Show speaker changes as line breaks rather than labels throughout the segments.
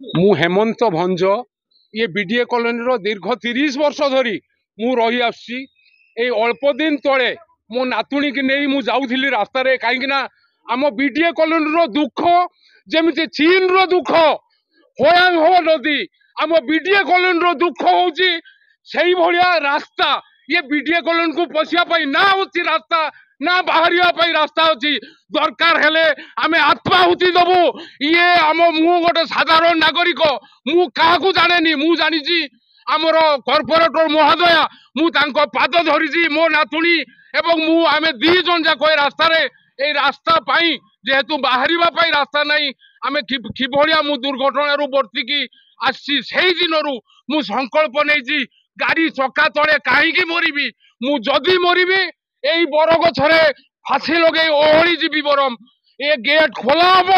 मु हेमंत भंज ये BDA colony दीर्घ 30 वर्ष धरी मु रही आसी अल्प दिन तले मो नातुणी की नहीं मु जाऊली रास्ता रे कहीं आम बीडीए कॉलोनी दुख जमी चीन रो दुख हयांग नदी आम बीडीए कॉलोनी दुख होची से भाया रास्ता ये बीडीए कॉलोनी को पशिया ना अच्छी रास्ता ना बाहर रास्ता अच्छी दरकार हेले आमे आत्माहुति दबु ये आम मु गोटे साधारण नागरिक मु क्या जाने मु जानी आमर कॉर्पोरेटर महोदया मु तांको पाद धरी मो नातुणी एवं मु आमे दी जन जाक रास्ता रे ए रास्ता पाई जेहेतु बाहर रास्ता नहीं आमे किभलिया मु दुर्घटना बर्तिकी आसी से दिन मु संकल्प नहीं गाड़ी चक्का तले कहीं मरबी मु जदि मरबी यही बरगछरे फांसी लगे ओहली जीवी बरम ये गेट खोला हम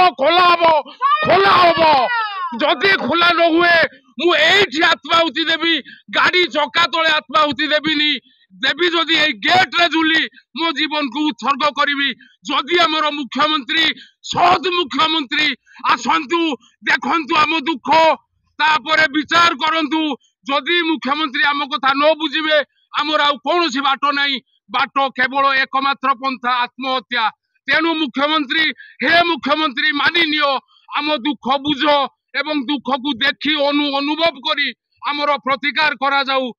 जदि खोला न हुए मुझे आत्माहुति देवी गाड़ी चक्का तले आत्माहुति देवीनी देवी जदि गेट रे झुली मो जीवन को उत्सर्ग करी जदि आमर मुख्यमंत्री सद मुख्यमंत्री आसतु देखु आम दुख तापर विचार करंतु जदि मुख्यमंत्री आम कथा न बुझे आमर आउ कौन बाट नहीं बाट केवल एकमात्र पंथा आत्महत्या तेणु मुख्यमंत्री हे मुख्यमंत्री मानि नियो आम दुख बुझ एवं दुख को देखी अनुभव करी आमर प्रतिकार करा जाऊ